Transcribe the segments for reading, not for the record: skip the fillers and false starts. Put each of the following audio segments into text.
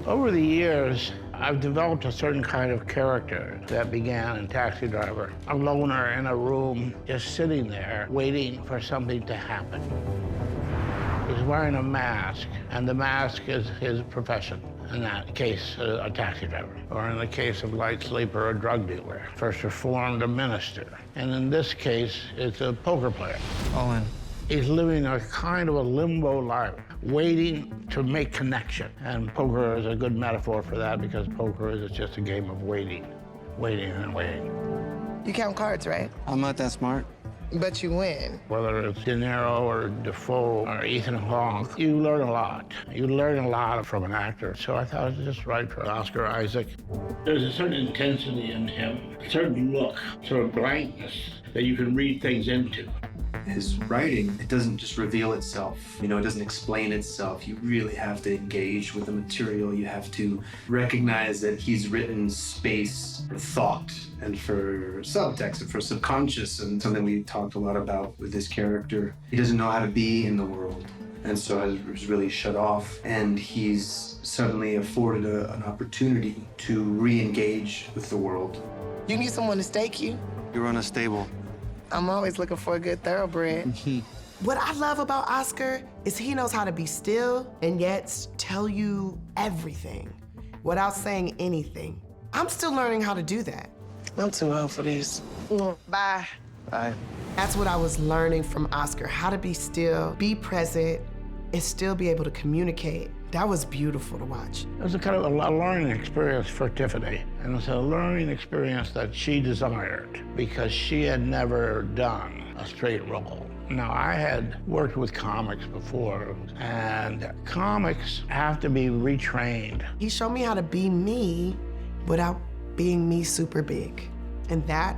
Over the years, I've developed a certain kind of character that began in Taxi Driver. A loner in a room, just sitting there, waiting for something to happen. He's wearing a mask, and the mask is his profession. In that case, a taxi driver. Or in the case of Light Sleeper, a drug dealer. First Reformed, a minister. And in this case, it's a poker player. All in. He's living a kind of a limbo life, waiting to make connection. And poker is a good metaphor for that because poker is just a game of waiting, waiting and waiting. You count cards, right? I'm not that smart. But you win. Whether it's De Niro or Defoe or Ethan Hawke, you learn a lot. You learn a lot from an actor. So I thought it was just right for Oscar Isaac. There's a certain intensity in him, a certain look, sort of blankness that you can read things into. His writing, it doesn't just reveal itself, it doesn't explain itself. You really have to engage with the material. You have to recognize that he's written space for thought and for subtext and for subconscious, and something we talked a lot about with this character. He doesn't know how to be in the world, and so has really shut off, and he's suddenly afforded an opportunity to re-engage with the world. You need someone to stake you? You run a stable. I'm always looking for a good thoroughbred. What I love about Oscar is he knows how to be still and yet tell you everything without saying anything. I'm still learning how to do that. I'm too old for this. Bye. Bye. That's what I was learning from Oscar, how to be still, be present, and still be able to communicate. That was beautiful to watch. It was a kind of a learning experience for Tiffany, and it's a learning experience that she desired because she had never done a straight role. Now, I had worked with comics before, and comics have to be retrained. He showed me how to be me without being me super big, and that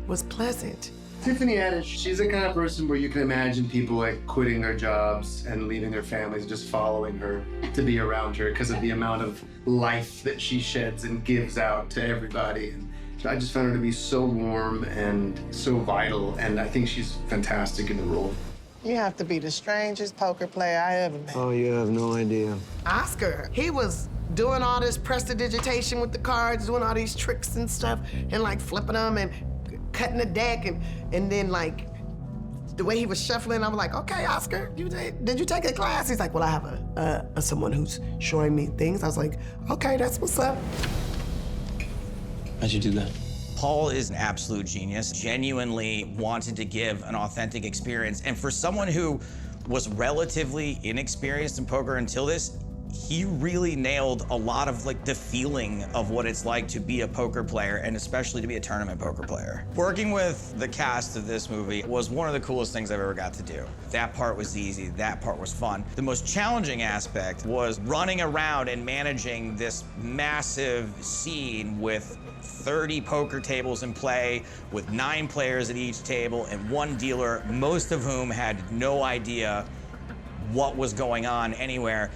was pleasant. Tiffany Haddish, she's the kind of person where you can imagine people like quitting their jobs and leaving their families, just following her to be around her because of the amount of life that she sheds and gives out to everybody. And I just found her to be so warm and so vital, and I think she's fantastic in the role. You have to be the strangest poker player I ever met. Oh, you have no idea. Oscar, he was doing all this prestidigitation with the cards, doing all these tricks and stuff, and like flipping them and cutting the deck, and then like the way he was shuffling, I was like, okay, Oscar, did you take a class? He's like, well, I have a someone who's showing me things. I was like, okay, that's what's up. How'd you do that? Paul is an absolute genius, genuinely wanted to give an authentic experience. And for someone who was relatively inexperienced in poker until this, he really nailed a lot of like the feeling of what it's like to be a poker player, and especially to be a tournament poker player. Working with the cast of this movie was one of the coolest things I've ever got to do. That part was easy, that part was fun. The most challenging aspect was running around and managing this massive scene with 30 poker tables in play, with 9 players at each table and 1 dealer, most of whom had no idea what was going on anywhere.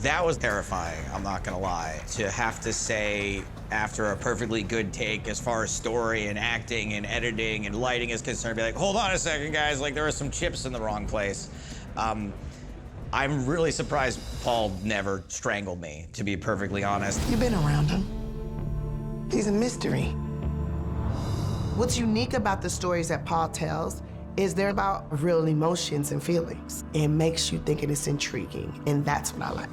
That was terrifying, I'm not gonna lie. To have to say, after a perfectly good take as far as story and acting and editing and lighting is concerned, be like, hold on a second, guys, like there were some chips in the wrong place. I'm really surprised Paul never strangled me, to be perfectly honest. You've been around him. He's a mystery. What's unique about the stories that Paul tells is they're about real emotions and feelings. It makes you think, and it's intriguing, and that's what I like.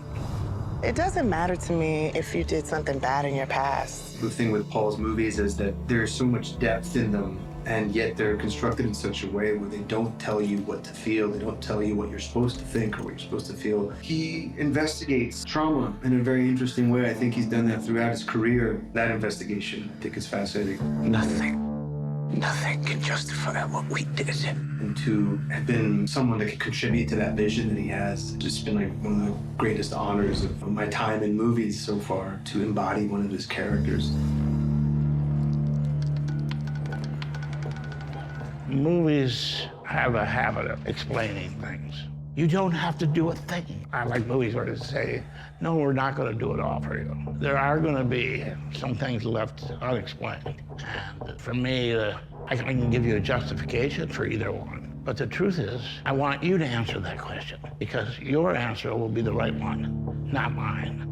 It doesn't matter to me if you did something bad in your past. The thing with Paul's movies is that there's so much depth in them, and yet they're constructed in such a way where they don't tell you what to feel, they don't tell you what you're supposed to think or what you're supposed to feel. He investigates trauma in a very interesting way. I think he's done that throughout his career. That investigation, I think, is fascinating. Nothing can justify what we did. And to have been someone that can contribute to that vision that he has, it's just been like one of the greatest honors of my time in movies so far, to embody one of his characters. Movies have a habit of explaining things. You don't have to do a thing. I like movies where they say, no, we're not going to do it all for you. There are going to be some things left unexplained. And for me, I can give you a justification for either one. But the truth is, I want you to answer that question because your answer will be the right one, not mine.